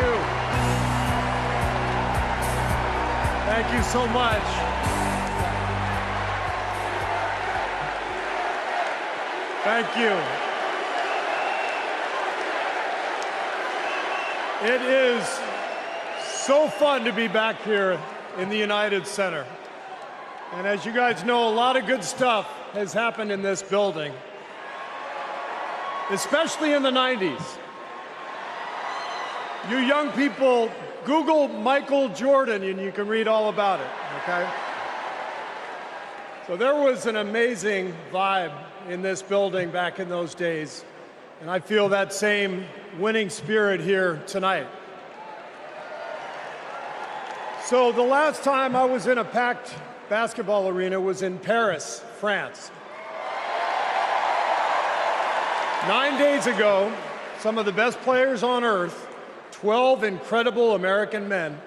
you. Thank you so much. Thank you. It is so fun to be back here in the United Center. And as you guys know, a lot of good stuff has happened in this building, especially in the 90s. You young people, Google Michael Jordan and you can read all about it, okay? So there was an amazing vibe in this building back in those days, and I feel that same winning spirit here tonight. So the last time I was in a packed basketball arena was in Paris, France. 9 days ago, some of the best players on earth, 12 incredible American men,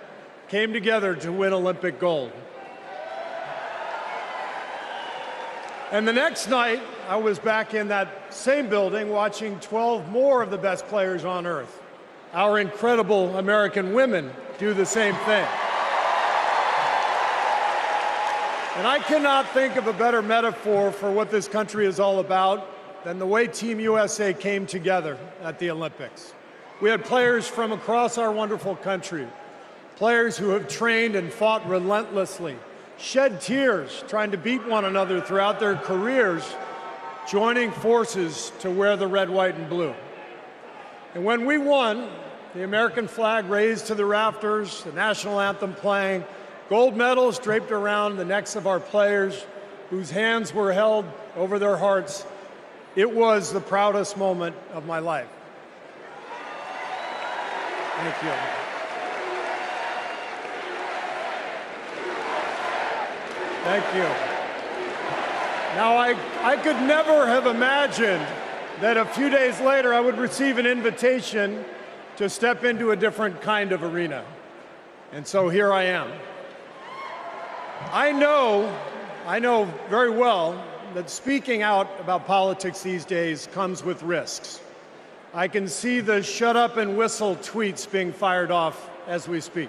came together to win Olympic gold. And the next night, I was back in that same building watching 12 more of the best players on earth. Our incredible American women do the same thing. And I cannot think of a better metaphor for what this country is all about than the way Team USA came together at the Olympics. We had players from across our wonderful country, players who have trained and fought relentlessly, shed tears trying to beat one another throughout their careers, joining forces to wear the red, white, and blue. And when we won, the American flag raised to the rafters, the national anthem playing, gold medals draped around the necks of our players, whose hands were held over their hearts. It was the proudest moment of my life. Thank you. Thank you. Now, I could never have imagined that a few days later I would receive an invitation to step into a different kind of arena. And so here I am. I know very well that speaking out about politics these days comes with risks. I can see the shut up and whistle tweets being fired off as we speak.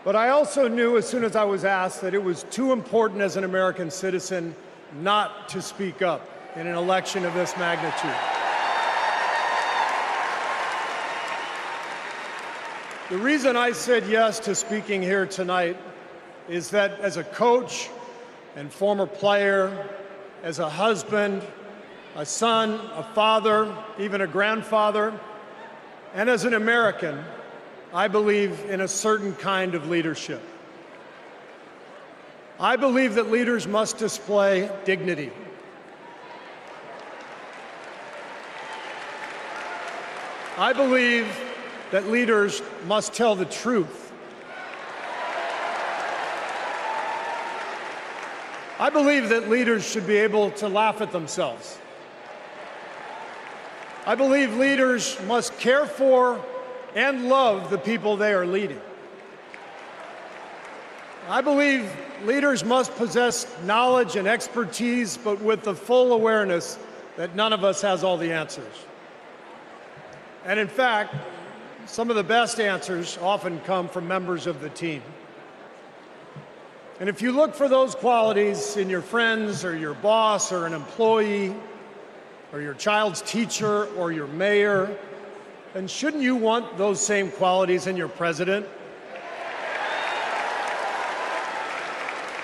But I also knew as soon as I was asked that it was too important as an American citizen not to speak up in an election of this magnitude. The reason I said yes to speaking here tonight is that as a coach and former player, as a husband, a son, a father, even a grandfather, and as an American, I believe in a certain kind of leadership. I believe that leaders must display dignity. I believe that leaders must tell the truth. I believe that leaders should be able to laugh at themselves. I believe leaders must care for and love the people they are leading. I believe leaders must possess knowledge and expertise, but with the full awareness that none of us has all the answers. And in fact, some of the best answers often come from members of the team. And if you look for those qualities in your friends or your boss or an employee or your child's teacher or your mayor, then shouldn't you want those same qualities in your president?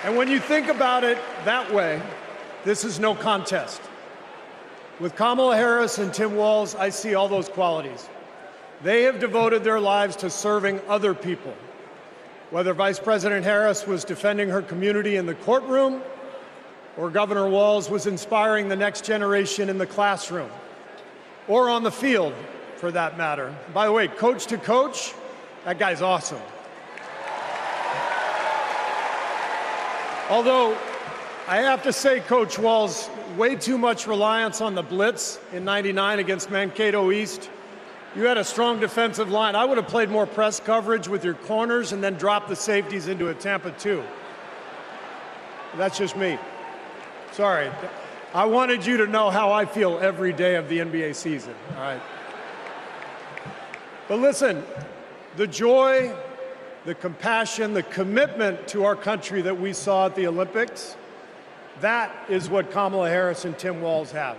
And when you think about it that way, this is no contest. With Kamala Harris and Tim Walz, I see all those qualities. They have devoted their lives to serving other people. Whether Vice President Harris was defending her community in the courtroom, or Governor Walz was inspiring the next generation in the classroom, or on the field, for that matter. By the way, coach to coach, that guy's awesome. Although, I have to say, Coach Walz, way too much reliance on the blitz in '99 against Mankato East. You had a strong defensive line. I would have played more press coverage with your corners and then dropped the safeties into a Tampa 2. That's just me. Sorry. I wanted you to know how I feel every day of the NBA season, all right? But listen, The joy, the compassion, the commitment to our country that we saw at the Olympics, that is what Kamala Harris and Tim Walz have.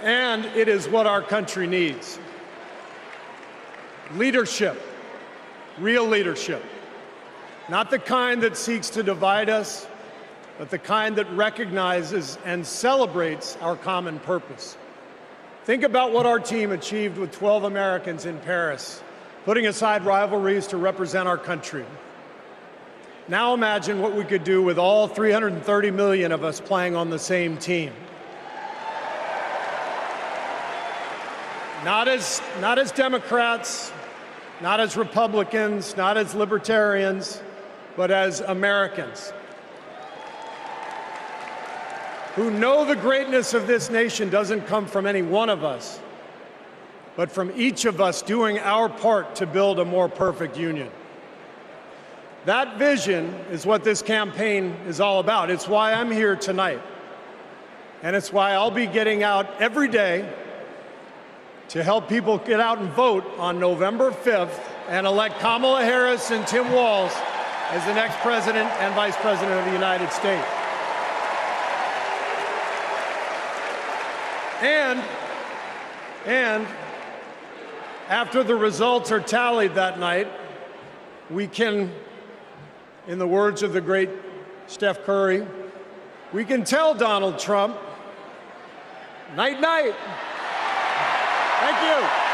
And it is what our country needs. Leadership, real leadership. Not the kind that seeks to divide us, but the kind that recognizes and celebrates our common purpose. Think about what our team achieved with 12 Americans in Paris, putting aside rivalries to represent our country. Now imagine what we could do with all 330 million of us playing on the same team. Not as Democrats, not as Republicans, not as libertarians, but as Americans who know the greatness of this nation doesn't come from any one of us, but from each of us doing our part to build a more perfect union. That vision is what this campaign is all about. It's why I'm here tonight. And it's why I'll be getting out every day to help people get out and vote on November 5th and elect Kamala Harris and Tim Walz as the next President and Vice President of the United States. And after the results are tallied that night, we can, in the words of the great Steph Curry, we can tell Donald Trump, night, night. Thank you.